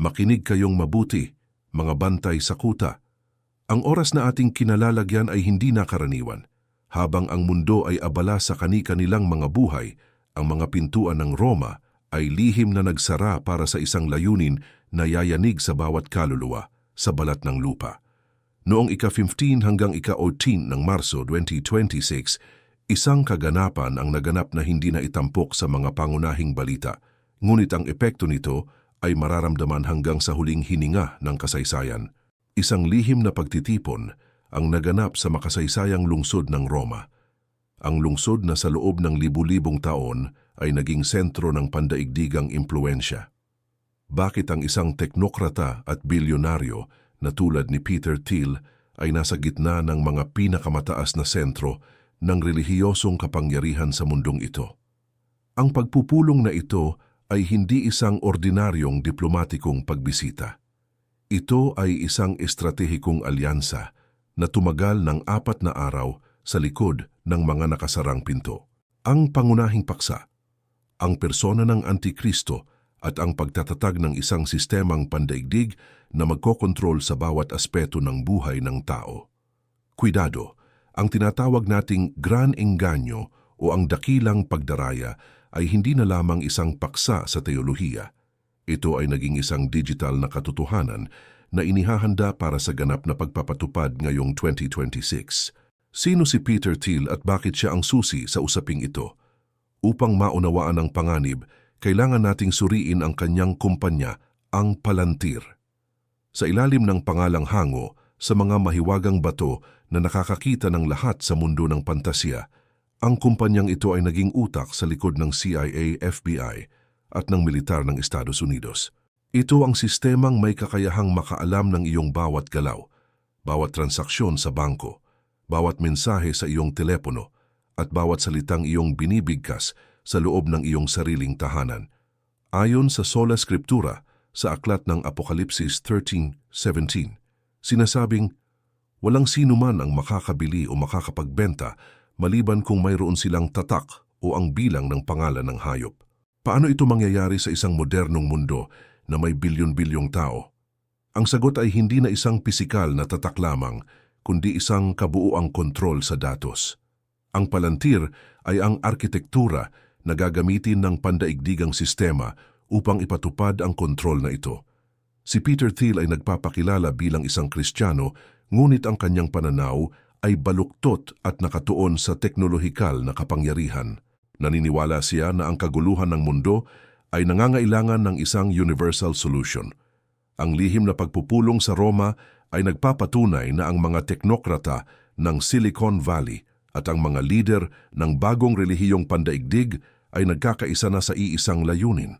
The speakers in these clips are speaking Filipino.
Makinig kayong mabuti, mga bantay sa kuta. Ang oras na ating kinalalagyan ay hindi nakaraniwan. Habang ang mundo ay abala sa kani-kanilang mga buhay, ang mga pintuan ng Roma ay lihim na nagsara para sa isang layunin na yayanig sa bawat kaluluwa sa balat ng lupa. Noong ika-15 hanggang ika-18 ng Marso 2026, isang kaganapan ang naganap na hindi na itampok sa mga pangunahing balita. Ngunit ang epekto nito ay mararamdaman hanggang sa huling hininga ng kasaysayan. Isang lihim na pagtitipon ang naganap sa makasaysayang lungsod ng Roma. Ang lungsod na sa loob ng libu-libong taon ay naging sentro ng pandaigdigang impluensya. Bakit ang isang teknokrata at bilyonaryo na tulad ni Peter Thiel ay nasa gitna ng mga pinakamataas na sentro ng relihiyosong kapangyarihan sa mundong ito? Ang pagpupulong na ito ay hindi isang ordinaryong diplomatikong pagbisita. Ito ay isang estratehikong alyansa na tumagal ng 4 na araw sa likod ng mga nakasarang pinto. Ang pangunahing paksa, ang persona ng Antikristo at ang pagtatatag ng isang sistemang pandaigdig na magkokontrol sa bawat aspeto ng buhay ng tao. Cuidado, ang tinatawag nating gran engaño o ang dakilang pagdaraya ay hindi na lamang isang paksa sa teolohiya. Ito ay naging isang digital na katotohanan na inihahanda para sa ganap na pagpapatupad ngayong 2026. Sino si Peter Thiel at bakit siya ang susi sa usaping ito? Upang maunawaan ang panganib, kailangan nating suriin ang kanyang kumpanya, ang Palantir. Sa ilalim ng pangalang Hango, sa mga mahiwagang bato na nakakakita ng lahat sa mundo ng pantasya, ang kumpanyang ito ay naging utak sa likod ng CIA, FBI at ng militar ng Estados Unidos. Ito ang sistemang may kakayahang makaalam ng iyong bawat galaw, bawat transaksyon sa bangko, bawat mensahe sa iyong telepono, at bawat salitang iyong binibigkas sa loob ng iyong sariling tahanan. Ayon sa Sola Scriptura, sa aklat ng Apokalipsis 13:17, sinasabing, walang sino man ang makakabili o makakapagbenta maliban kung mayroon silang tatak o ang bilang ng pangalan ng hayop. Paano ito mangyayari sa isang modernong mundo na may bilyon-bilyong tao? Ang sagot ay hindi na isang pisikal na tatak lamang, kundi isang kabuuang kontrol sa datos. Ang Palantir ay ang arkitektura na gagamitin ng pandaigdigang sistema upang ipatupad ang kontrol na ito. Si Peter Thiel ay nagpapakilala bilang isang Kristiyano, ngunit ang kanyang pananaw ay baluktot at nakatuon sa teknolohikal na kapangyarihan. Naniniwala siya na ang kaguluhan ng mundo ay nangangailangan ng isang universal solution. Ang lihim na pagpupulong sa Roma ay nagpapatunay na ang mga teknokrata ng Silicon Valley at ang mga lider ng bagong relihiyong pandaigdig ay nagkakaisa na sa iisang layunin.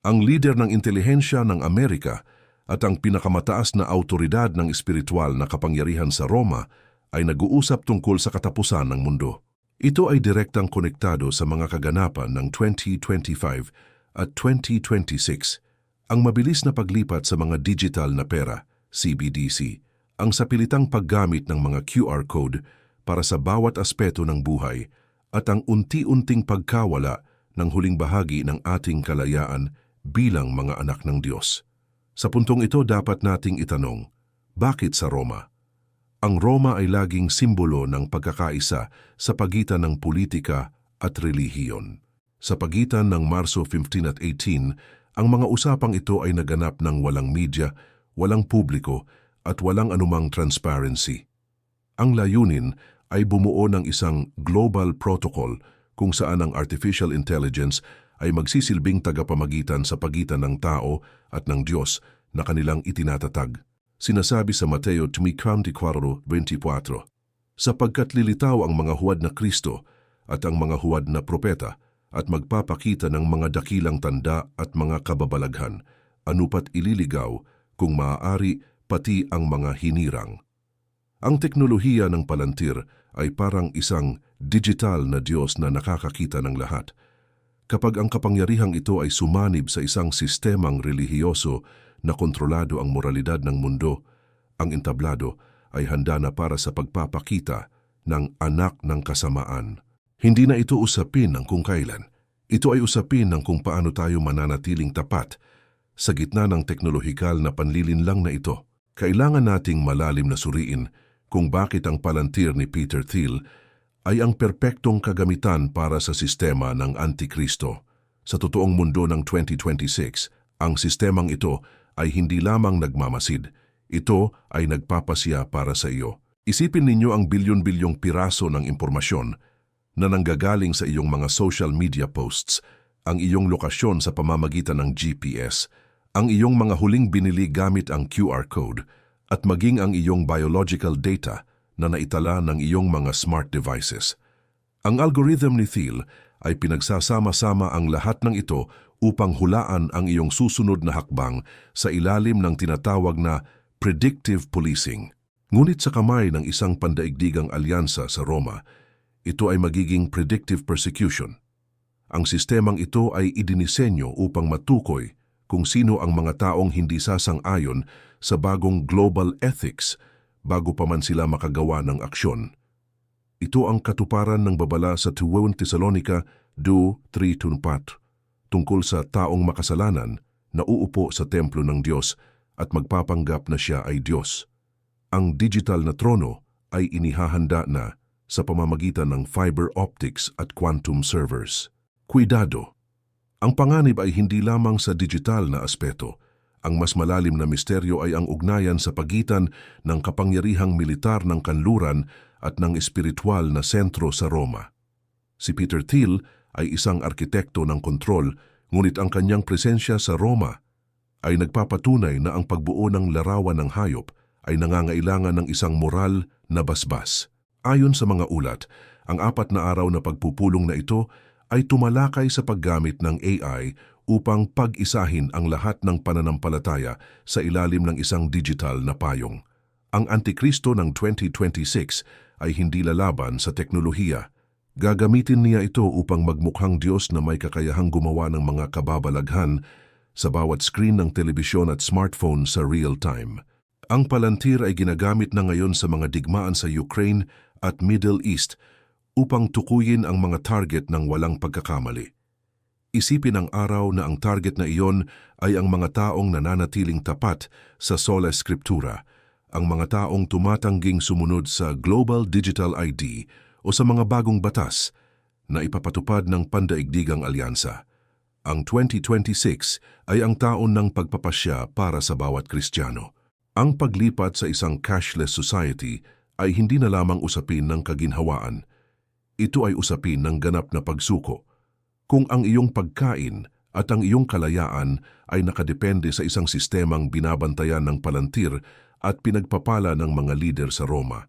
Ang lider ng intelihensya ng Amerika at ang pinakamataas na autoridad ng espiritual na kapangyarihan sa Roma ay nag-uusap tungkol sa katapusan ng mundo. Ito ay direktang konektado sa mga kaganapan ng 2025 at 2026, ang mabilis na paglipat sa mga digital na pera, CBDC, ang sapilitang paggamit ng mga QR code para sa bawat aspeto ng buhay, at ang unti-unting pagkawala ng huling bahagi ng ating kalayaan bilang mga anak ng Diyos. Sa puntong ito dapat nating itanong, bakit sa Roma? Ang Roma ay laging simbolo ng pagkakaisa sa pagitan ng politika at relihiyon. Sa pagitan ng Marso 15 at 18, ang mga usapang ito ay naganap ng walang media, walang publiko, at walang anumang transparency. Ang layunin ay bumuo ng isang global protocol kung saan ang artificial intelligence ay magsisilbing tagapamagitan sa pagitan ng tao at ng Diyos na kanilang itinatatag. Sinasabi sa Mateo 24:24, sapagkat lilitaw ang mga huwad na Kristo at ang mga huwad na propeta at magpapakita ng mga dakilang tanda at mga kababalaghan, anupat ililigaw kung maaari pati ang mga hinirang. Ang teknolohiya ng Palantir ay parang isang digital na Diyos na nakakakita ng lahat. Kapag ang kapangyarihang ito ay sumanib sa isang sistemang relihiyoso na kontrolado ang moralidad ng mundo, ang entablado ay handa na para sa pagpapakita ng anak ng kasamaan. Hindi na ito usapin ng kung kailan. Ito ay usapin ng kung paano tayo mananatiling tapat Sa gitna ng teknolohikal na panlilinlang na ito, kailangan nating malalim na suriin kung bakit ang Palantir ni Peter Thiel ay ang perpektong kagamitan para sa sistema ng Antikristo. Sa totoong mundo ng 2026, ang sistemang ito ay hindi lamang nagmamasid, ito ay nagpapasya para sa iyo. Isipin ninyo ang bilyon-bilyong piraso ng impormasyon na nanggagaling sa iyong mga social media posts, ang iyong lokasyon sa pamamagitan ng GPS, ang iyong mga huling binili gamit ang QR code, at maging ang iyong biological data na naitala ng iyong mga smart devices. Ang algorithm ni Thiel ay pinagsasama-sama ang lahat ng ito upang hulaan ang iyong susunod na hakbang sa ilalim ng tinatawag na predictive policing. Ngunit sa kamay ng isang pandaigdigang alyansa sa Roma, ito ay magiging predictive persecution. Ang sistemang ito ay idinisenyo upang matukoy kung sino ang mga taong hindi sasang-ayon sa bagong global ethics bago pa man sila makagawa ng aksyon. Ito ang katuparan ng babala sa 2 Tesalonica 2:3-4 tungkol sa taong makasalanan na uupo sa templo ng Diyos at magpapanggap na siya ay Diyos. Ang digital na trono ay inihahanda na sa pamamagitan ng fiber optics at quantum servers. Kuidado! Ang panganib ay hindi lamang sa digital na aspeto. Ang mas malalim na misteryo ay ang ugnayan sa pagitan ng kapangyarihang militar ng kanluran at ng espiritual na sentro sa Roma. Si Peter Thiel ay isang arkitekto ng kontrol, ngunit ang kanyang presensya sa Roma ay nagpapatunay na ang pagbuo ng larawan ng hayop ay nangangailangan ng isang moral na basbas. Ayon sa mga ulat, ang 4 na araw na pagpupulong na ito ay tumalakay sa paggamit ng AI upang pag-isahin ang lahat ng pananampalataya sa ilalim ng isang digital na payong. Ang Antikristo ng 2026 ay hindi lalaban sa teknolohiya. Gagamitin niya ito upang magmukhang Diyos na may kakayahang gumawa ng mga kababalaghan sa bawat screen ng telebisyon at smartphone sa real time. Ang Palantir ay ginagamit na ngayon sa mga digmaan sa Ukraine at Middle East upang tukuyin ang mga target ng walang pagkakamali. Isipin ang araw na ang target na iyon ay ang mga taong nananatiling tapat sa sola scriptura, ang mga taong tumatangging sumunod sa Global Digital ID o sa mga bagong batas na ipapatupad ng pandaigdigang alyansa. Ang 2026 ay ang taon ng pagpapasya para sa bawat Kristiyano. Ang paglipat sa isang cashless society ay hindi na lamang usapin ng kaginhawaan. Ito ay usapin ng ganap na pagsuko. Kung ang iyong pagkain at ang iyong kalayaan ay nakadepende sa isang sistemang binabantayan ng Palantir at pinagpapala ng mga lider sa Roma,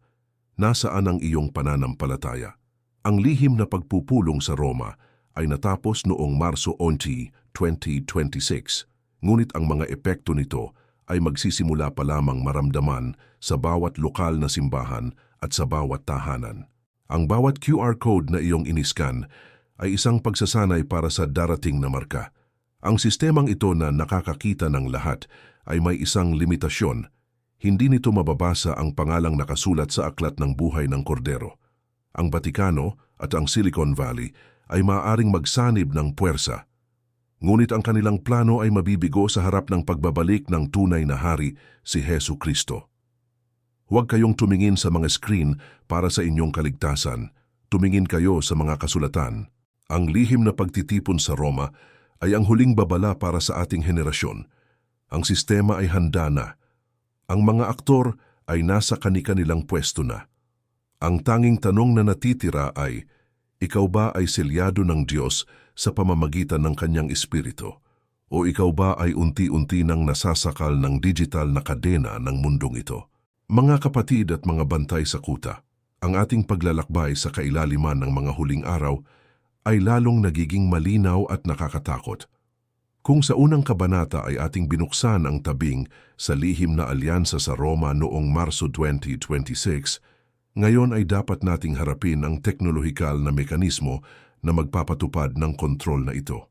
nasaan ang iyong pananampalataya? Ang lihim na pagpupulong sa Roma ay natapos noong Marso 11, 2026, ngunit ang mga epekto nito ay magsisimula pa lamang maramdaman sa bawat lokal na simbahan at sa bawat tahanan. Ang bawat QR code na iyong iniskan ay isang pagsasanay para sa darating na marka. Ang sistemang ito na nakakakita ng lahat ay may isang limitasyon. Hindi nito mababasa ang pangalang nakasulat sa aklat ng buhay ng kordero. Ang Batikano at ang Silicon Valley ay maaaring magsanib ng puwersa. Ngunit ang kanilang plano ay mabibigo sa harap ng pagbabalik ng tunay na hari, si Hesu Kristo. Huwag kayong tumingin sa mga screen para sa inyong kaligtasan. Tumingin kayo sa mga kasulatan. Ang lihim na pagtitipon sa Roma ay ang huling babala para sa ating henerasyon. Ang sistema ay handa na. Ang mga aktor ay nasa kani-kanilang pwesto na. Ang tanging tanong na natitira ay, ikaw ba ay selyado ng Diyos sa pamamagitan ng kanyang espiritu? O ikaw ba ay unti-unti nang nasasakal ng digital na kadena ng mundong ito? Mga kapatid at mga bantay sa kuta, ang ating paglalakbay sa kailaliman ng mga huling araw ay lalong nagiging malinaw at nakakatakot. Kung sa unang kabanata ay ating binuksan ang tabing sa lihim na alyansa sa Roma noong Marso 2026, ngayon ay dapat nating harapin ang teknolohikal na mekanismo na magpapatupad ng kontrol na ito.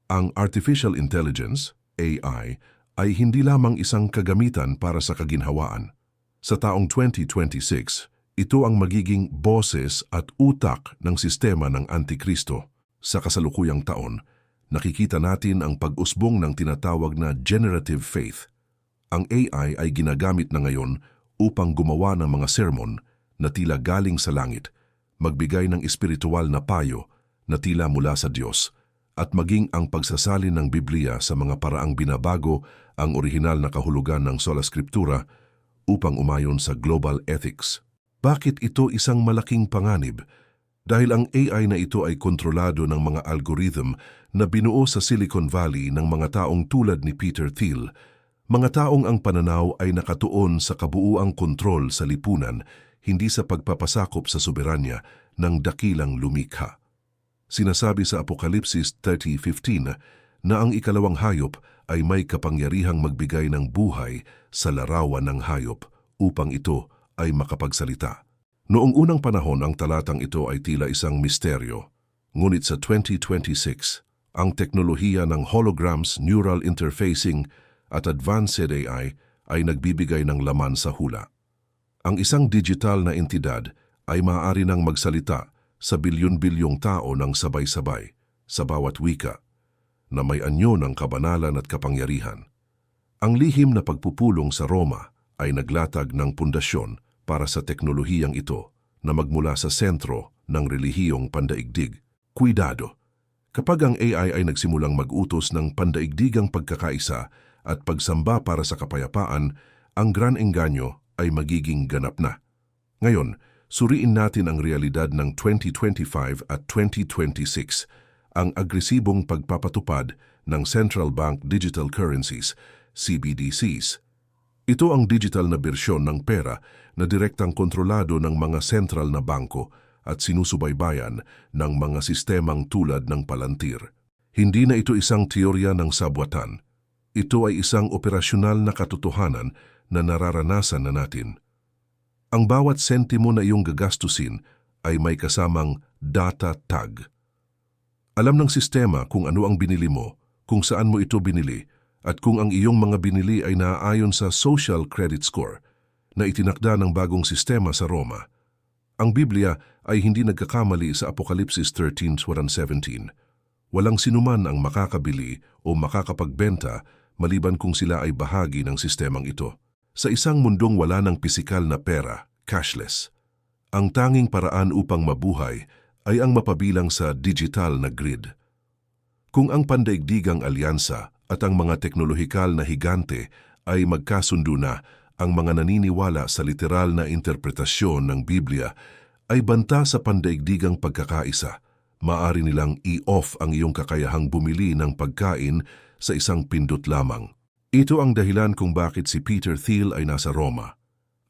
Ang Artificial Intelligence, AI, ay hindi lamang isang kagamitan para sa kaginhawaan. Sa taong 2026, ito ang magiging boses at utak ng sistema ng Antikristo. Sa kasalukuyang taon, nakikita natin ang pag-usbong ng tinatawag na generative faith. Ang AI ay ginagamit na ngayon upang gumawa ng mga sermon na tila galing sa langit, magbigay ng espiritual na payo na tila mula sa Diyos, at maging ang pagsasalin ng Biblia sa mga paraang binabago ang orihinal na kahulugan ng sola scriptura upang umayon sa global ethics. Bakit ito isang malaking panganib? Dahil ang AI na ito ay kontrolado ng mga algorithm na binuo sa Silicon Valley ng mga taong tulad ni Peter Thiel, mga taong ang pananaw ay nakatuon sa kabuuang kontrol sa lipunan, hindi sa pagpapasakop sa soberanya ng dakilang lumikha. Sinasabi sa Apokalipsis 30:15 na ang ikalawang hayop ay may kapangyarihang magbigay ng buhay sa larawan ng hayop upang ito ay makapagsalita. Noong unang panahon, ang talatang ito ay tila isang misteryo. Ngunit sa 2026, ang teknolohiya ng holograms, neural interfacing at advanced AI ay nagbibigay ng laman sa hula. Ang isang digital na entidad ay maaari nang magsalita sa bilyon-bilyong tao ng sabay-sabay sa bawat wika na may anyo ng kabanalan at kapangyarihan. Ang lihim na pagpupulong sa Roma ay naglatag ng pundasyon para sa teknolohiyang ito na magmula sa sentro ng relihiyong pandaigdig. Kuidado! Kapag ang AI ay nagsimulang mag-utos ng pandaigdigang pagkakaisa at pagsamba para sa kapayapaan, ang gran engganyo ay magiging ganap na. Ngayon, suriin natin ang realidad ng 2025 at 2026, ang agresibong pagpapatupad ng Central Bank Digital Currencies, CBDCs. Ito ang digital na bersyon ng pera na direktang kontrolado ng mga sentral na bangko at sinusubaybayan ng mga sistemang tulad ng Palantir. Hindi na ito isang teorya ng sabwatan. Ito ay isang operasyonal na katotohanan na nararanasan na natin. Ang bawat sentimo na iyong gagastusin ay may kasamang data tag. Alam ng sistema kung ano ang binili mo, kung saan mo ito binili, at kung ang iyong mga binili ay naaayon sa social credit score na itinakda ng bagong sistema sa Roma. Ang Biblia ay hindi nagkakamali sa Apokalipsis 13:17. Walang sinuman ang makakabili o makakapagbenta maliban kung sila ay bahagi ng sistemang ito. Sa isang mundong wala ng pisikal na pera, cashless, ang tanging paraan upang mabuhay ay ang mapabilang sa digital na grid. Kung ang pandaigdigang alyansa at ang mga teknolohikal na higante ay magkasundo na, ang mga naniniwala sa literal na interpretasyon ng Biblia ay banta sa pandaigdigang pagkakaisa. Maaari nilang i-off ang iyong kakayahang bumili ng pagkain sa isang pindot lamang. Ito ang dahilan kung bakit si Peter Thiel ay nasa Roma.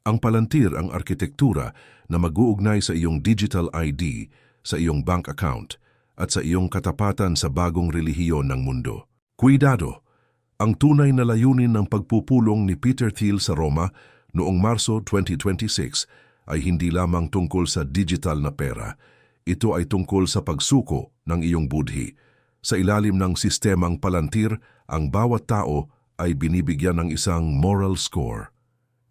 Ang Palantir ang arkitektura na mag-uugnay sa iyong digital ID, sa iyong bank account, at sa iyong katapatan sa bagong relihiyon ng mundo. Kuidado! Ang tunay na layunin ng pagpupulong ni Peter Thiel sa Roma noong Marso 2026 ay hindi lamang tungkol sa digital na pera. Ito ay tungkol sa pagsuko ng iyong budhi. Sa ilalim ng sistemang Palantir, ang bawat tao ay binibigyan ng isang moral score.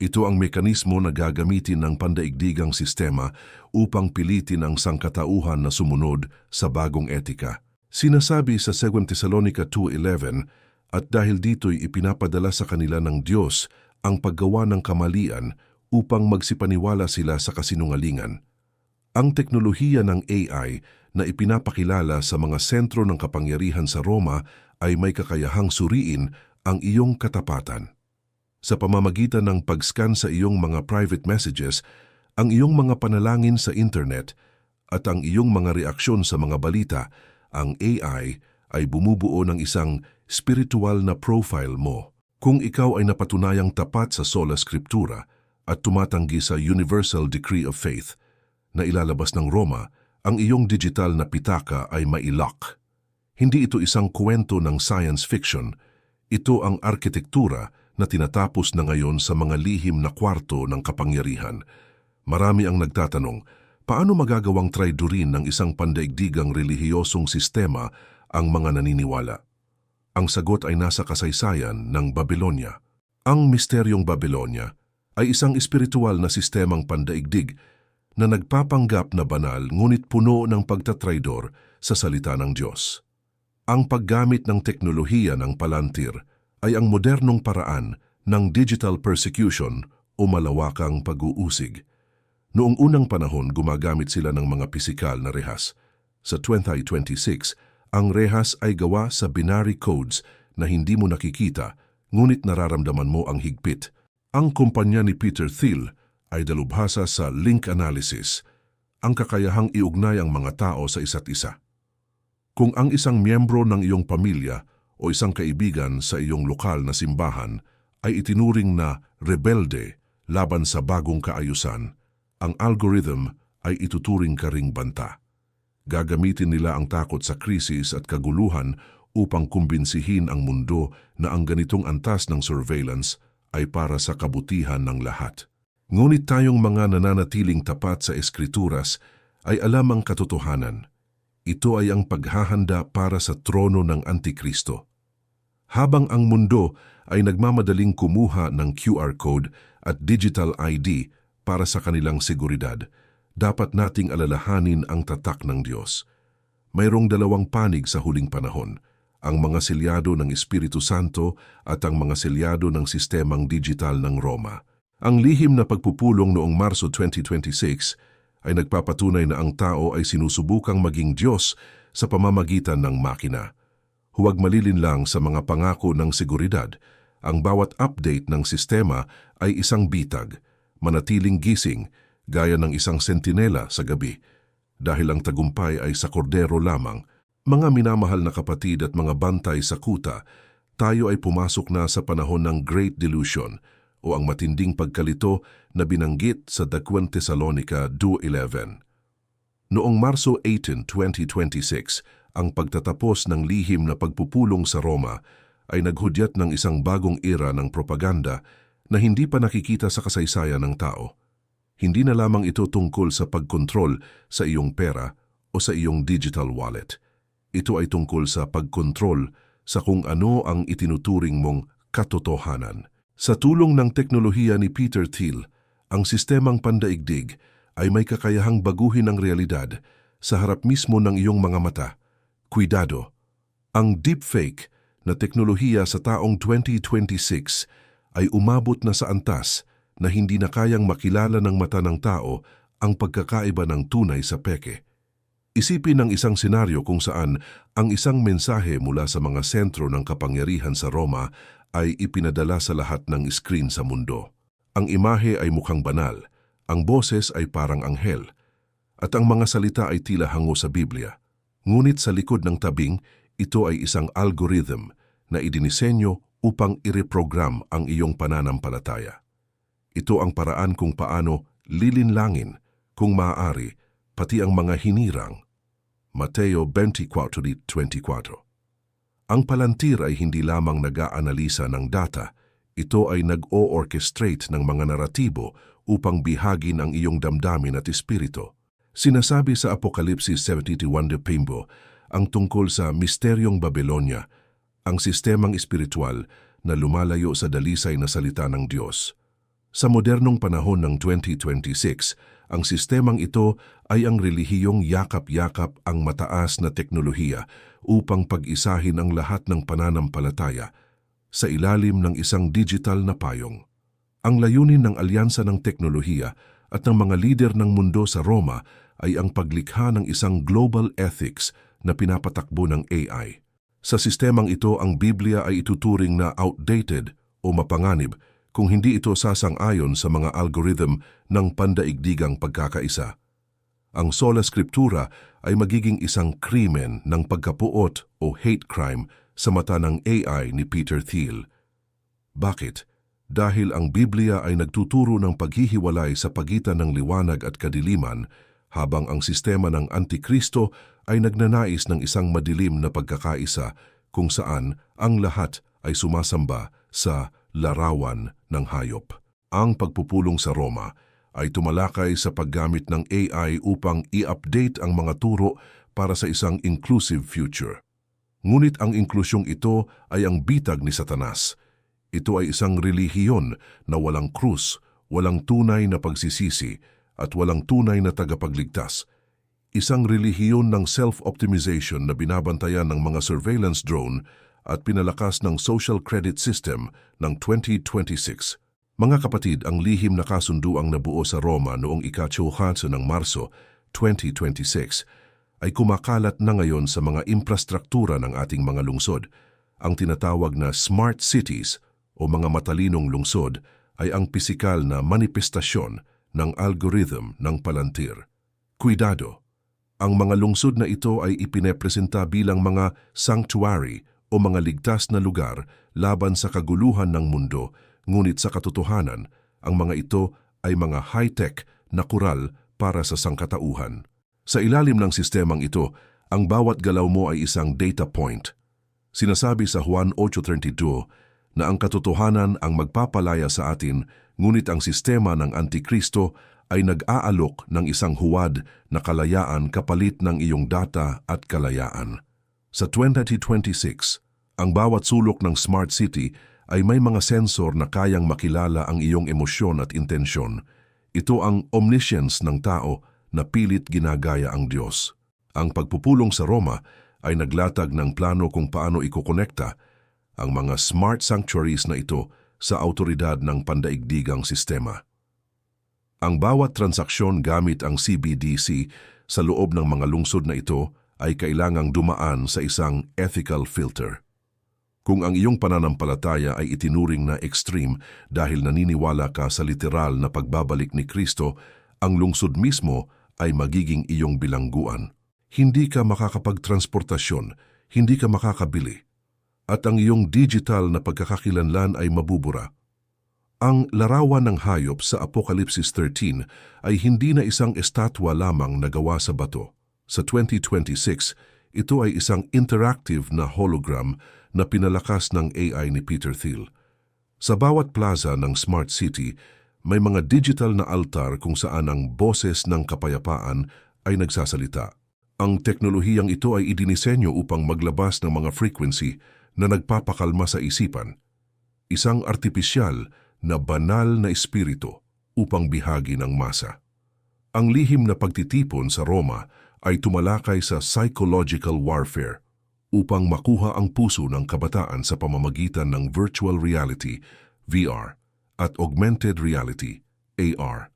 Ito ang mekanismo na gagamitin ng pandaigdigang sistema upang pilitin ang sangkatauhan na sumunod sa bagong etika. Sinasabi sa 2 Thessalonica 2:11, at dahil dito'y ipinapadala sa kanila ng Diyos ang paggawa ng kamalian upang magsipaniwala sila sa kasinungalingan. Ang teknolohiya ng AI na ipinapakilala sa mga sentro ng kapangyarihan sa Roma ay may kakayahang suriin ang iyong katapatan. Sa pamamagitan ng pag-scan sa iyong mga private messages, ang iyong mga panalangin sa internet, at ang iyong mga reaksyon sa mga balita, ang AI ay bumubuo ng isang spiritual na profile mo. Kung ikaw ay napatunayang tapat sa sola scriptura at tumatanggi sa Universal Decree of Faith na ilalabas ng Roma, ang iyong digital na pitaka ay mailak. Hindi ito isang kwento ng science fiction. Ito ang arkitektura na tinatapos na ngayon sa mga lihim na kwarto ng kapangyarihan. Marami ang nagtatanong, paano magagawang traidorin ng isang pandaigdigang relihiyosong sistema ang mga naniniwala? Ang sagot ay nasa kasaysayan ng Babylonia. Ang misteryong Babylonia ay isang espiritual na sistemang pandaigdig na nagpapanggap na banal ngunit puno ng pagtatraidor sa salita ng Diyos. Ang paggamit ng teknolohiya ng palantir ay ang modernong paraan ng digital persecution o malawakang pag-uusig. Noong unang panahon, gumagamit sila ng mga pisikal na rehas. Sa 2026, ang rehas ay gawa sa binary codes na hindi mo nakikita, ngunit nararamdaman mo ang higpit. Ang kumpanya ni Peter Thiel ay dalubhasa sa link analysis, ang kakayahang iugnay ang mga tao sa isa't isa. Kung ang isang miyembro ng iyong pamilya o isang kaibigan sa iyong lokal na simbahan ay itinuring na rebelde laban sa bagong kaayusan, ang algorithm ay ituturing ka ring banta. Gagamitin nila ang takot sa krisis at kaguluhan upang kumbinsihin ang mundo na ang ganitong antas ng surveillance ay para sa kabutihan ng lahat. Ngunit tayong mga nananatiling tapat sa eskrituras ay alam ang katotohanan. Ito ay ang paghahanda para sa trono ng Antikristo. Habang ang mundo ay nagmamadaling kumuha ng QR code at digital ID para sa kanilang seguridad, dapat nating alalahanin ang tatak ng Diyos. Mayroong dalawang panig sa huling panahon, ang mga selyado ng Espiritu Santo at ang mga selyado ng sistemang digital ng Roma. Ang lihim na pagpupulong noong Marso 2026 ay nagpapatunay na ang tao ay sinusubukang maging Diyos sa pamamagitan ng makina. Huwag malilinlang sa mga pangako ng seguridad. Ang bawat update ng sistema ay isang bitag, manatiling gising, gaya ng isang sentinela sa gabi. Dahil ang tagumpay ay sa kordero lamang, mga minamahal na kapatid at mga bantay sa kuta, tayo ay pumasok na sa panahon ng Great Delusion o ang matinding pagkalito na binanggit sa 2 Thessalonica 2:11. Noong Marso 18, 2026, ang pagtatapos ng lihim na pagpupulong sa Roma ay naghudyat ng isang bagong era ng propaganda na hindi pa nakikita sa kasaysayan ng tao. Hindi na lamang ito tungkol sa pagkontrol sa iyong pera o sa iyong digital wallet. Ito ay tungkol sa pagkontrol sa kung ano ang itinuturing mong katotohanan. Sa tulong ng teknolohiya ni Peter Thiel, ang sistemang pandaigdig ay may kakayahang baguhin ang realidad sa harap mismo ng iyong mga mata. Cuidado! Ang deepfake na teknolohiya sa taong 2026 ay umabot na sa antas na hindi na kayang makilala ng mata ng tao ang pagkakaiba ng tunay sa peke. Isipin ang isang senaryo kung saan ang isang mensahe mula sa mga sentro ng kapangyarihan sa Roma ay ipinadala sa lahat ng screen sa mundo. Ang imahe ay mukhang banal, ang boses ay parang anghel, at ang mga salita ay tila hango sa Biblia. Ngunit sa likod ng tabing, ito ay isang algorithm na idinisenyo upang i-reprogram ang iyong pananampalataya. Ito ang paraan kung paano lilinlangin, kung maaari, pati ang mga hinirang. Mateo 24:24. Ang palantir ay hindi lamang nag-aanalisa ng data, ito ay nag-o-orchestrate ng mga naratibo upang bihagin ang iyong damdamin at espiritu. Sinasabi sa Apokalipsis 71:15 ang tungkol sa misteryong Babylonia, ang sistemang espiritual na lumalayo sa dalisay na salita ng Diyos. Sa modernong panahon ng 2026, ang sistemang ito ay ang relihiyong yakap-yakap ang mataas na teknolohiya upang pag-isahin ang lahat ng pananampalataya sa ilalim ng isang digital na payong. Ang layunin ng alyansa ng teknolohiya at ng mga lider ng mundo sa Roma ay ang paglikha ng isang global ethics na pinapatakbo ng AI. Sa sistemang ito, ang Biblia ay ituturing na outdated o mapanganib kung hindi ito sasang-ayon sa mga algorithm ng pandaigdigang pagkakaisa. Ang sola scriptura ay magiging isang krimen ng pagkapuot o hate crime sa mata ng AI ni Peter Thiel. Bakit? Dahil ang Biblia ay nagtuturo ng paghihiwalay sa pagitan ng liwanag at kadiliman, habang ang sistema ng Antikristo ay nagnanais ng isang madilim na pagkakaisa kung saan ang lahat ay sumasamba sa larawan ng hayop. Ang pagpupulong sa Roma ay tumalakay sa paggamit ng AI upang i-update ang mga turo para sa isang inclusive future. Ngunit ang inklusyong ito ay ang bitag ni Satanas. Ito ay isang relihiyon na walang krus, walang tunay na pagsisisi, at walang tunay na tagapagligtas. isang relihiyon ng self-optimization na binabantayan ng mga surveillance drone at pinalakas ng social credit system ng 2026. Mga kapatid, ang lihim na kasunduang nabuo sa Roma noong ika-8 ng Marso 2026 ay kumakalat na ngayon sa mga infrastruktura ng ating mga lungsod. Ang tinatawag na smart cities o mga matalinong lungsod ay ang pisikal na manifestasyon ng algorithm ng Palantir. Cuidado! Ang mga lungsod na ito ay ipinepresenta bilang mga sanctuary o mga ligtas na lugar laban sa kaguluhan ng mundo, ngunit sa katotohanan, ang mga ito ay mga high-tech na kural para sa sangkatauhan. Sa ilalim ng sistemang ito, ang bawat galaw mo ay isang data point. Sinasabi sa Juan 8:32 na ang katotohanan ang magpapalaya sa atin, ngunit ang sistema ng Antikristo ay nag-aalok ng isang huwad na kalayaan kapalit ng iyong data at kalayaan. Sa 2026, ang bawat sulok ng Smart City ay may mga sensor na kayang makilala ang iyong emosyon at intensyon. Ito ang omniscience ng tao na pilit ginagaya ang Diyos. Ang pagpupulong sa Roma ay naglatag ng plano kung paano ikokonekta ang mga smart sanctuaries na ito sa autoridad ng pandaigdigang sistema. Ang bawat transaksyon gamit ang CBDC sa loob ng mga lungsod na ito ay kailangang dumaan sa isang ethical filter. Kung ang iyong pananampalataya ay itinuring na extreme dahil naniniwala ka sa literal na pagbabalik ni Kristo, ang lungsod mismo ay magiging iyong bilangguan. Hindi ka makakapagtransportasyon, hindi ka makakabili, at ang iyong digital na pagkakakilanlan ay mabubura. Ang larawan ng hayop sa Apokalipsis 13 ay hindi na isang estatwa lamang na gawa sa bato. Sa 2026, ito ay isang interactive na hologram na pinalakas ng AI ni Peter Thiel. Sa bawat plaza ng Smart City, may mga digital na altar kung saan ang boses ng kapayapaan ay nagsasalita. Ang teknolohiyang ito ay idinisenyo upang maglabas ng mga frequency na nagpapakalma sa isipan. Isang artipisyal na banal na espiritu upang bihagi ng masa. Ang lihim na pagtitipon sa Roma ay tumalakay sa psychological warfare upang makuha ang puso ng kabataan sa pamamagitan ng virtual reality, VR, at augmented reality, AR.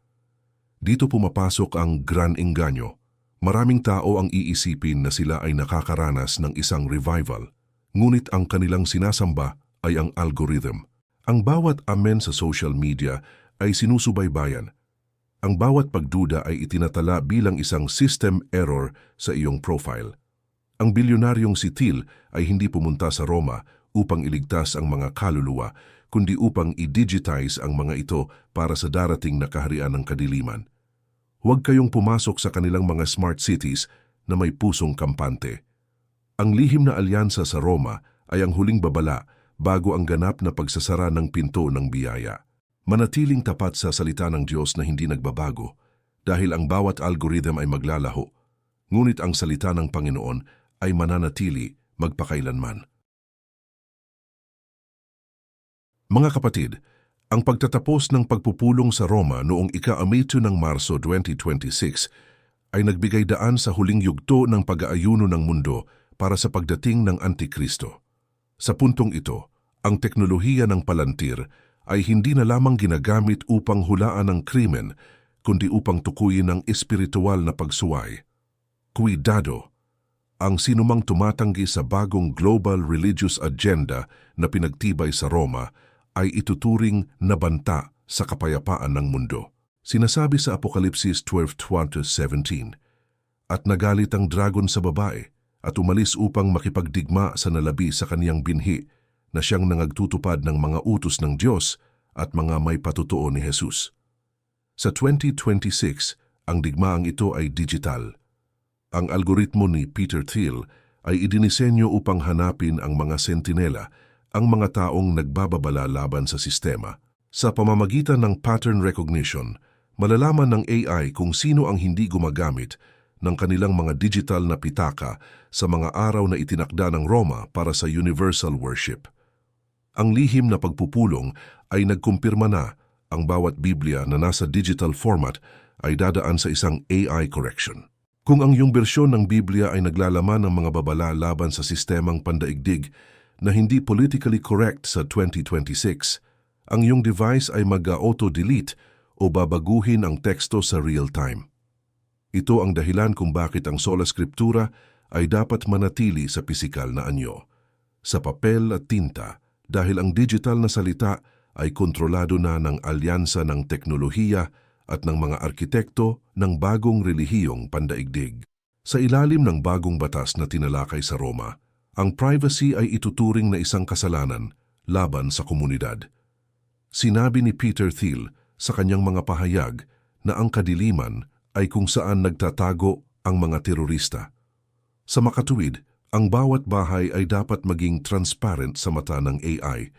Dito pumapasok ang gran engganyo. Maraming tao ang iisipin na sila ay nakakaranas ng isang revival, ngunit ang kanilang sinasamba ay ang algorithm. Ang bawat amen sa social media ay sinusubaybayan. Ang bawat pagduda ay itinatala bilang isang system error sa iyong profile. Ang bilyonaryong si Thiel ay hindi pumunta sa Roma upang iligtas ang mga kaluluwa, kundi upang i-digitize ang mga ito para sa darating na kaharian ng kadiliman. Huwag kayong pumasok sa kanilang mga smart cities na may pusong kampante. Ang lihim na alyansa sa Roma ay ang huling babala bago ang ganap na pagsasara ng pinto ng biyaya. Manatiling tapat sa salita ng Diyos na hindi nagbabago dahil ang bawat algorithm ay maglalaho, ngunit ang salita ng Panginoon ay mananatili magpakailanman. Mga kapatid, ang pagtatapos ng pagpupulong sa Roma noong ika-8 ng Marso 2026 ay nagbigay daan sa huling yugto ng pag-aayuno ng mundo para sa pagdating ng Antikristo. Sa puntong ito, ang teknolohiya ng Palantir ay hindi na lamang ginagamit upang hulaan ang krimen, kundi upang tukuyin ang espiritual na pagsuway. Cuidado! Ang sinumang tumatanggi sa bagong global religious agenda na pinagtibay sa Roma ay ituturing na banta sa kapayapaan ng mundo. Sinasabi sa Apokalipsis 12:1-17, "At nagalit ang dragon sa babae at umalis upang makipagdigma sa nalabi sa kaniyang binhi na siyang nangagtutupad ng mga utos ng Diyos at mga may patutuo ni Jesus." Sa 2026, ang digmaang ito ay digital. Ang algoritmo ni Peter Thiel ay idinisenyo upang hanapin ang mga sentinela, ang mga taong nagbababala laban sa sistema. Sa pamamagitan ng pattern recognition, malalaman ng AI kung sino ang hindi gumagamit ng kanilang mga digital na pitaka sa mga araw na itinakda ng Roma para sa universal worship. Ang lihim na pagpupulong ay nagkumpirma na ang bawat Biblia na nasa digital format ay dadaan sa isang AI correction. Kung ang iyong bersyon ng Biblia ay naglalaman ng mga babala laban sa sistemang pandaigdig na hindi politically correct sa 2026, ang iyong device ay mag-auto-delete o babaguhin ang teksto sa real time. Ito ang dahilan kung bakit ang Sola Scriptura ay dapat manatili sa pisikal na anyo, sa papel at tinta, dahil ang digital na salita ay kontrolado na ng alyansa ng teknolohiya at ng mga arkitekto ng bagong relihiyong pandaigdig. Sa ilalim ng bagong batas na tinalakay sa Roma, ang privacy ay ituturing na isang kasalanan laban sa komunidad. Sinabi ni Peter Thiel sa kanyang mga pahayag na ang kadiliman ay kung saan nagtatago ang mga terorista. Sa makatuwid, ang bawat bahay ay dapat maging transparent sa mata ng AI.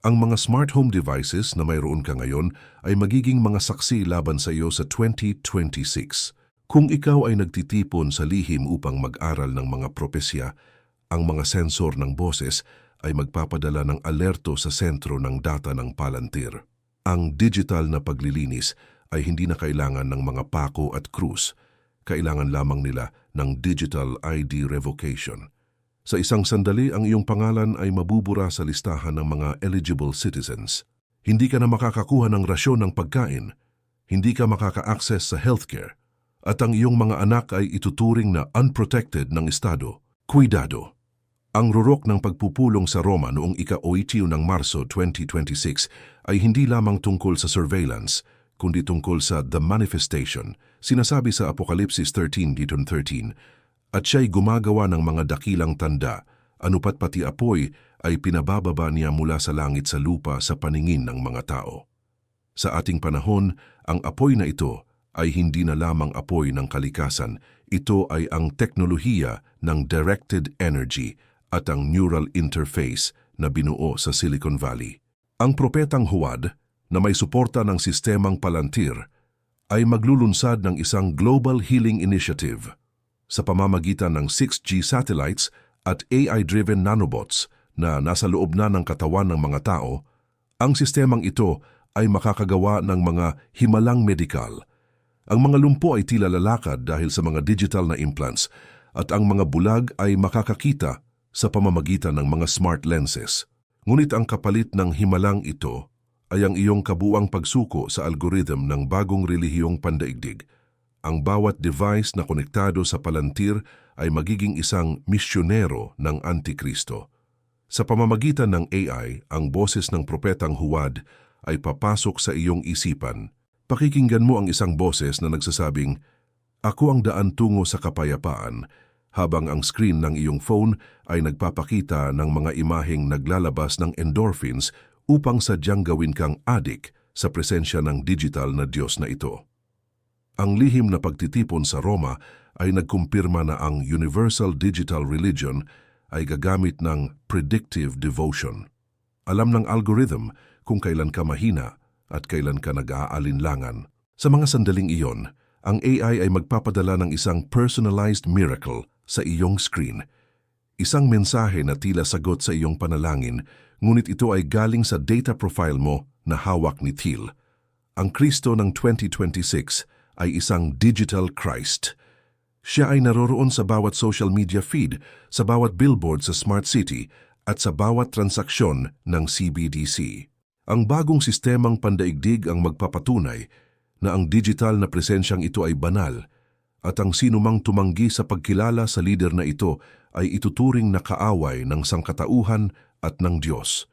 Ang mga smart home devices na mayroon ka ngayon ay magiging mga saksi laban sa iyo sa 2026. Kung ikaw ay nagtitipon sa lihim upang mag-aral ng mga propesya, ang mga sensor ng boses ay magpapadala ng alerto sa sentro ng data ng Palantir. Ang digital na paglilinis ay hindi na kailangan ng mga pako at krus. Kailangan lamang nila ng digital ID revocation. Sa isang sandali, ang iyong pangalan ay mabubura sa listahan ng mga eligible citizens. Hindi ka na makakakuha ng rasyon ng pagkain, hindi ka makaka-access sa healthcare, at ang iyong mga anak ay ituturing na unprotected ng Estado. Cuidado! Ang rurok ng pagpupulong sa Roma noong ika-8 ng Marso 2026 ay hindi lamang tungkol sa surveillance, kundi tungkol sa the manifestation, sinasabi sa Apokalipsis 13:13, at siya'y gumagawa ng mga dakilang tanda, anupat pati apoy ay pinabababa niya mula sa langit sa lupa sa paningin ng mga tao. Sa ating panahon, ang apoy na ito ay hindi na lamang apoy ng kalikasan, ito ay ang teknolohiya ng directed energy at ang neural interface na binuo sa Silicon Valley. Ang propetang Huwad, na may suporta ng sistemang Palantir, ay maglulunsad ng isang Global Healing Initiative sa pamamagitan ng 6G satellites at AI-driven nanobots na nasa loob na ng katawan ng mga tao. Ang sistemang ito ay makakagawa ng mga himalang medikal. Ang mga lumpo ay tila lalakad dahil sa mga digital na implants at ang mga bulag ay makakakita sa pamamagitan ng mga smart lenses. Ngunit ang kapalit ng himalang ito ay ang iyong kabuuang pagsuko sa algorithm ng bagong relihiyong pandaigdig. Ang bawat device na konektado sa Palantir ay magiging isang misyonero ng Antikristo. Sa pamamagitan ng AI, ang boses ng propetang Huwad ay papasok sa iyong isipan. Pakikinggan mo ang isang boses na nagsasabing, "Ako ang daan tungo sa kapayapaan," habang ang screen ng iyong phone ay nagpapakita ng mga imaheng naglalabas ng endorphins upang sadyang gawin kang adik sa presensya ng digital na Diyos na ito. Ang lihim na pagtitipon sa Roma ay nagkumpirma na ang Universal Digital Religion ay gagamit ng predictive devotion. Alam ng algorithm kung kailan ka mahina at kailan ka nag-aalinlangan. Sa mga sandaling iyon, ang AI ay magpapadala ng isang personalized miracle sa iyong screen. Isang mensahe na tila sagot sa iyong panalangin, ngunit ito ay galing sa data profile mo na hawak ni Thiel. Ang Kristo ng 2026 ay isang digital Christ. Siya ay naroroon sa bawat social media feed, sa bawat billboard sa Smart City, at sa bawat transaksyon ng CBDC. Ang bagong sistemang pandaigdig ang magpapatunay na ang digital na presensyang ito ay banal, at ang sinumang tumanggi sa pagkilala sa lider na ito ay ituturing na kaaway ng sangkatauhan at ng Diyos.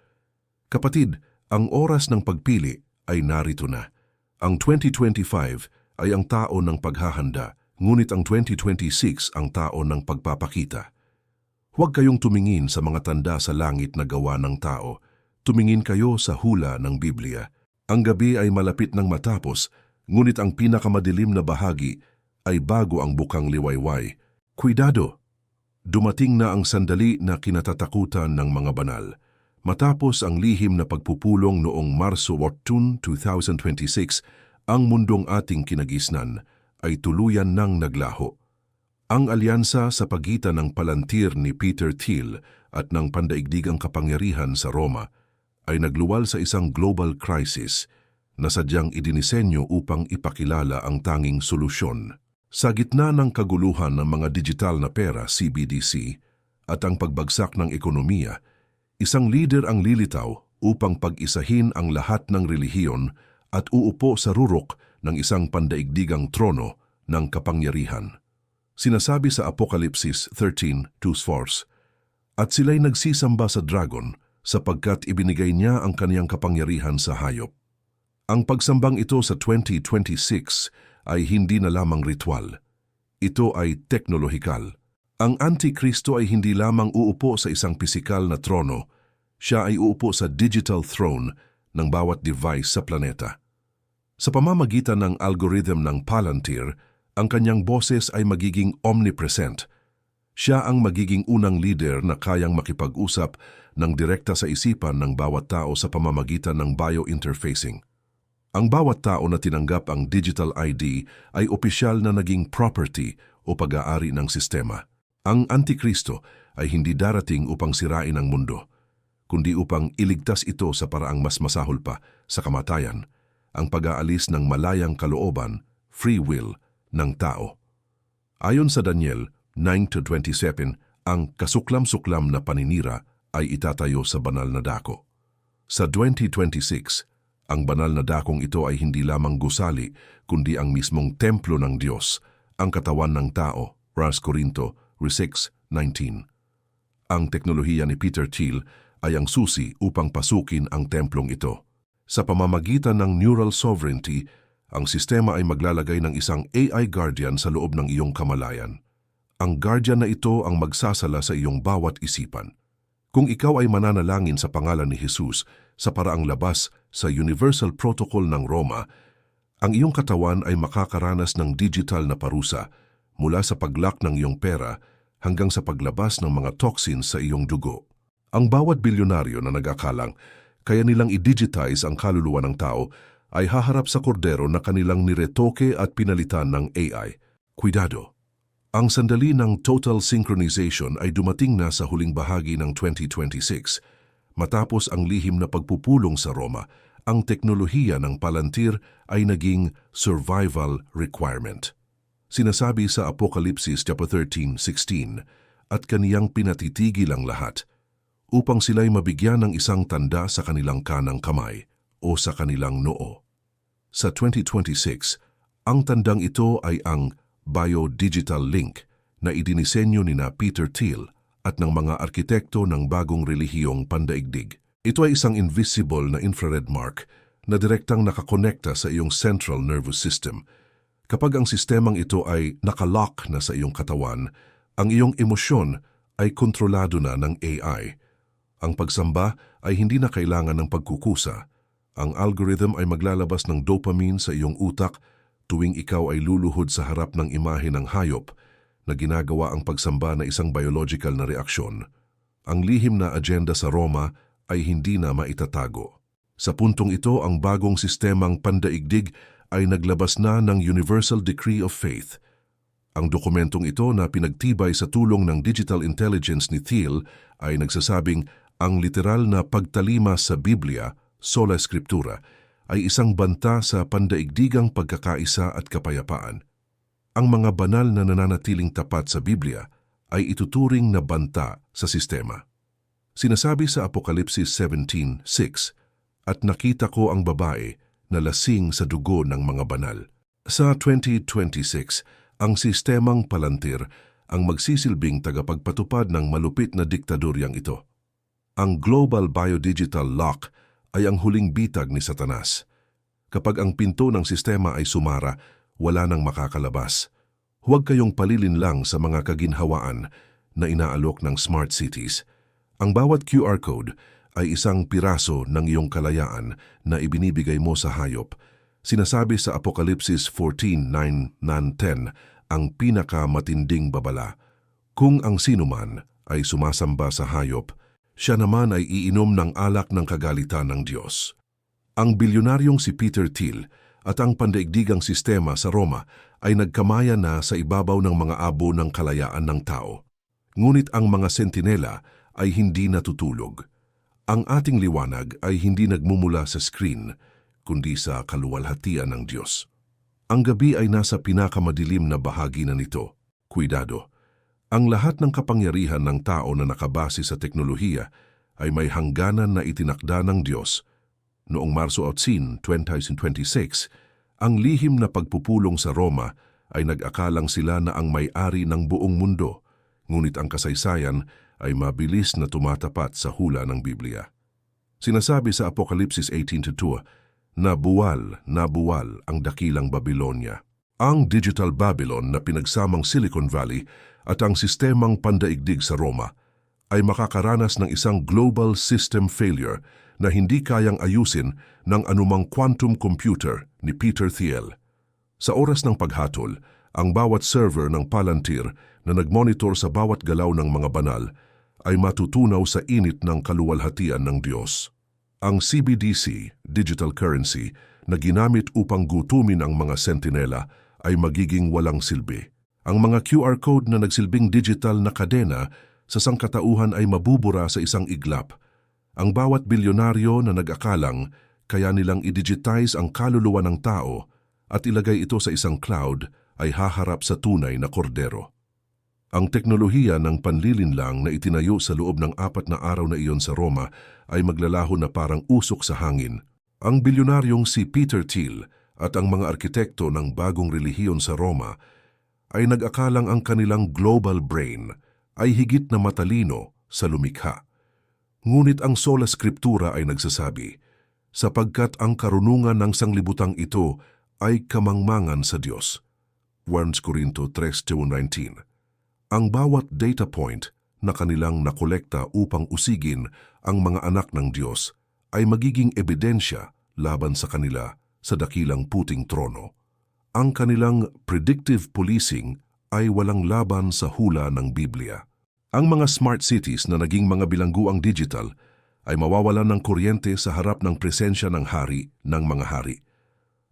Kapatid, ang oras ng pagpili ay narito na. Ang 2025 ay ang taon ng paghahanda, ngunit ang 2026 ang taon ng pagpapakita. Huwag kayong tumingin sa mga tanda sa langit na gawa ng tao. Tumingin kayo sa hula ng Biblia. Ang gabi ay malapit ng matapos, ngunit ang pinakamadilim na bahagi ay bago ang bukang liwayway. Cuidado! Dumating na ang sandali na kinatatakutan ng mga banal. Matapos ang lihim na pagpupulong noong Marso 8, 2026, ang mundong ating kinagisnan ay tuluyan ng naglaho. Ang alyansa sa pagitan ng Palantir ni Peter Thiel at ng pandaigdigang kapangyarihan sa Roma ay nagluwal sa isang global crisis na sadyang idinisenyo upang ipakilala ang tanging solusyon. Sa gitna ng kaguluhan ng mga digital na pera, CBDC, at ang pagbagsak ng ekonomiya, isang leader ang lilitaw upang pag-isahin ang lahat ng relihiyon at uupo sa rurok ng isang pandaigdigang trono ng kapangyarihan. Sinasabi sa Apokalipsis 13:2-4, "At sila'y nagsisamba sa dragon sapagkat ibinigay niya ang kaniyang kapangyarihan sa hayop." Ang pagsambang ito sa 2026 ay hindi na lamang ritual. Ito ay teknolohikal. Ang Antikristo ay hindi lamang uupo sa isang pisikal na trono, siya ay uupo sa digital throne ng bawat device sa planeta. Sa pamamagitan ng algorithm ng Palantir, ang kanyang boses ay magiging omnipresent. Siya ang magiging unang leader na kayang makipag-usap ng direkta sa isipan ng bawat tao sa pamamagitan ng biointerfacing. Ang bawat tao na tinanggap ang digital ID ay opisyal na naging property o pag-aari ng sistema. Ang Antikristo ay hindi darating upang sirain ang mundo, kundi upang iligtas ito sa paraang mas masahol pa sa kamatayan, ang pag-aalis ng malayang kalooban, free will, ng tao. Ayon sa Daniel 9:27, ang kasuklam-suklam na paninira ay itatayo sa banal na dako. Sa 2026, ang banal na dakong ito ay hindi lamang gusali, kundi ang mismong templo ng Diyos, ang katawan ng tao, 1 Corinto 6:19. Ang teknolohiya ni Peter Thiel ay ang susi upang pasukin ang templong ito. Sa pamamagitan ng neural sovereignty, ang sistema ay maglalagay ng isang AI guardian sa loob ng iyong kamalayan. Ang guardian na ito ang magsasala sa iyong bawat isipan. Kung ikaw ay mananalangin sa pangalan ni Jesus sa paraang labas sa Universal Protocol ng Roma, ang iyong katawan ay makakaranas ng digital na parusa mula sa paglock ng iyong pera hanggang sa paglabas ng mga toxins sa iyong dugo. Ang bawat bilyonaryo na nag-akalang kaya nilang i-digitize ang kaluluwa ng tao ay haharap sa kordero na kanilang niretoke at pinalitan ng AI. Cuidado! Ang sandali ng total synchronization ay dumating na sa huling bahagi ng 2026. Matapos ang lihim na pagpupulong sa Roma, ang teknolohiya ng Palantir ay naging survival requirement. Sinasabi sa Apokalipsis 13:16, "At kaniyang pinatitigil ang lahat, upang sila'y mabigyan ng isang tanda sa kanilang kanang kamay o sa kanilang noo." Sa 2026, ang tandang ito ay ang Biodigital Link na idinisenyo nina Peter Thiel at ng mga arkitekto ng bagong relihiyong pandaigdig. Ito ay isang invisible na infrared mark na direktang nakakonekta sa iyong central nervous system. Kapag ang sistemang ito ay nakalock na sa iyong katawan, ang iyong emosyon ay kontrolado na ng AI. Ang pagsamba ay hindi na kailangan ng pagkukusa. Ang algorithm ay maglalabas ng dopamine sa iyong utak tuwing ikaw ay luluhod sa harap ng imahe ng hayop na ginagawa ang pagsamba na isang biological na reaksyon. Ang lihim na agenda sa Roma ay hindi na maitatago. Sa puntong ito, ang bagong sistemang pandaigdig ay naglabas na ng Universal Decree of Faith. Ang dokumentong ito na pinagtibay sa tulong ng digital intelligence ni Thiel ay nagsasabing ang literal na pagtalima sa Biblia, sola scriptura, ay isang banta sa pandaigdigang pagkakaisa at kapayapaan. Ang mga banal na nananatiling tapat sa Biblia ay ituturing na banta sa sistema. Sinasabi sa Apokalipsis 17:6, "At nakita ko ang babae na lasing sa dugo ng mga banal." Sa 2026, ang sistemang Palantir ang magsisilbing tagapagpatupad ng malupit na diktadoryang ito. Ang Global Biodigital Lock ay ang huling bitag ni Satanas. Kapag ang pinto ng sistema ay sumara, wala nang makakalabas. Huwag kayong palilinlang sa mga kaginhawaan na inaalok ng smart cities. Ang bawat QR code ay isang piraso ng iyong kalayaan na ibinibigay mo sa hayop. Sinasabi sa Apokalipsis 14:9-10 ang pinakamatinding babala. Kung ang sinuman ay sumasamba sa hayop, siya naman ay iinom ng alak ng kagalitan ng Diyos. Ang bilyonaryong si Peter Thiel at ang pandaigdigang sistema sa Roma ay nagkamaya na sa ibabaw ng mga abo ng kalayaan ng tao. Ngunit ang mga sentinela ay hindi natutulog. Ang ating liwanag ay hindi nagmumula sa screen, kundi sa kaluwalhatian ng Diyos. Ang gabi ay nasa pinakamadilim na bahagi na nito. Kuidado! Ang lahat ng kapangyarihan ng tao na nakabase sa teknolohiya ay may hangganan na itinakda ng Diyos. Noong Marso 18, 2026, ang lihim na pagpupulong sa Roma ay nag-akalang sila na ang may-ari ng buong mundo, ngunit ang kasaysayan ay mabilis na tumatapat sa hula ng Biblia. Sinasabi sa Apokalipsis 18:2 na buwal ang dakilang Babylonia. Ang Digital Babylon na pinagsamang Silicon Valley at ang sistemang pandaigdig sa Roma ay makakaranas ng isang global system failure na hindi kayang ayusin ng anumang quantum computer ni Peter Thiel. Sa oras ng paghatol, ang bawat server ng Palantir na nagmonitor sa bawat galaw ng mga banal ay matutunaw sa init ng kaluwalhatian ng Diyos. Ang CBDC, digital currency, na ginamit upang gutumin ang mga sentinela ay magiging walang silbi. Ang mga QR code na nagsilbing digital na kadena sa sangkatauhan ay mabubura sa isang iglap. Ang bawat bilyonaryo na nag-akalang kaya nilang i-digitize ang kaluluwa ng tao at ilagay ito sa isang cloud ay haharap sa tunay na kordero. Ang teknolohiya ng panlilinlang na itinayo sa loob ng 4 na araw na iyon sa Roma ay maglalaho na parang usok sa hangin. Ang bilyonaryong si Peter Thiel at ang mga arkitekto ng bagong relihiyon sa Roma ay nag-akalang ang kanilang global brain ay higit na matalino sa lumikha. Ngunit ang sola scriptura ay nagsasabi, sapagkat ang karunungan ng sanglibutang ito ay kamangmangan sa Diyos. 1 Corinto 3:19. Ang bawat data point na kanilang nakolekta upang usigin ang mga anak ng Diyos ay magiging ebidensya laban sa kanila sa dakilang puting trono. Ang kanilang predictive policing ay walang laban sa hula ng Biblia. Ang mga smart cities na naging mga bilangguang digital ay mawawalan ng kuryente sa harap ng presensya ng hari ng mga hari.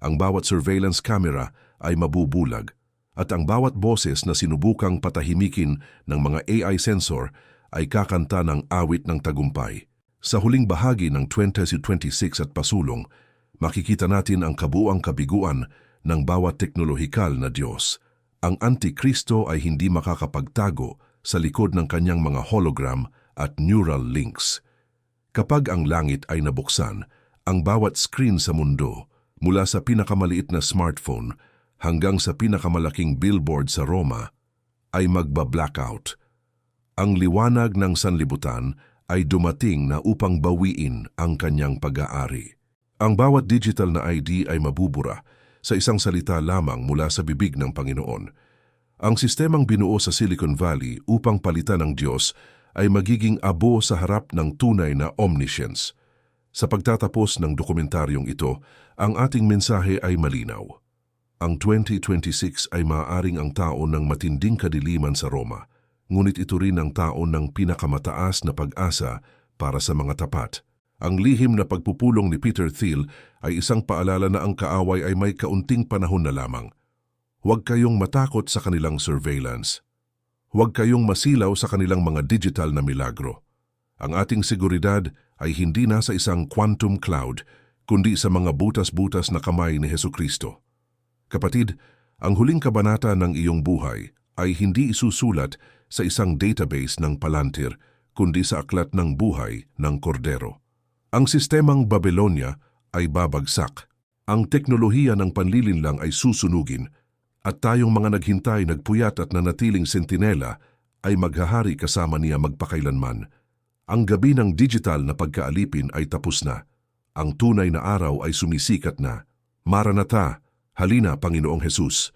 Ang bawat surveillance camera ay mabubulag at ang bawat boses na sinubukang patahimikin ng mga AI sensor ay kakanta ng awit ng tagumpay. Sa huling bahagi ng 2026 at pasulong, makikita natin ang kabuuang kabiguan ng bawat teknolohikal na Diyos. Ang Antikristo ay hindi makakapagtago sa likod ng kanyang mga hologram at neural links. Kapag ang langit ay nabuksan, ang bawat screen sa mundo, mula sa pinakamaliit na smartphone hanggang sa pinakamalaking billboard sa Roma, ay magba-blackout. Ang liwanag ng sanlibutan ay dumating na upang bawiin ang kanyang pag-aari. Ang bawat digital na ID ay mabubura sa isang salita lamang mula sa bibig ng Panginoon. Ang sistemang binuo sa Silicon Valley upang palitan ng Diyos ay magiging abo sa harap ng tunay na omniscience. Sa pagtatapos ng dokumentaryong ito, ang ating mensahe ay malinaw. Ang 2026 ay maaaring ang taon ng matinding kadiliman sa Roma, ngunit ito rin ang taon ng pinakamataas na pag-asa para sa mga tapat. Ang lihim na pagpupulong ni Peter Thiel ay isang paalala na ang kaaway ay may kaunting panahon na lamang. Huwag kayong matakot sa kanilang surveillance. Huwag kayong masilaw sa kanilang mga digital na milagro. Ang ating seguridad ay hindi nasa isang quantum cloud, kundi sa mga butas-butas na kamay ni Hesukristo. Kapatid, ang huling kabanata ng iyong buhay ay hindi isusulat sa isang database ng Palantir, kundi sa aklat ng buhay ng Kordero. Ang sistemang Babylonia ay babagsak. Ang teknolohiya ng panlilinlang ay susunugin, at tayong mga naghintay, nagpuyat at nanatiling sentinela ay maghahari kasama niya magpakailanman. Ang gabi ng digital na pagkaalipin ay tapos na. Ang tunay na araw ay sumisikat na. Maranatha, halina Panginoong Hesus.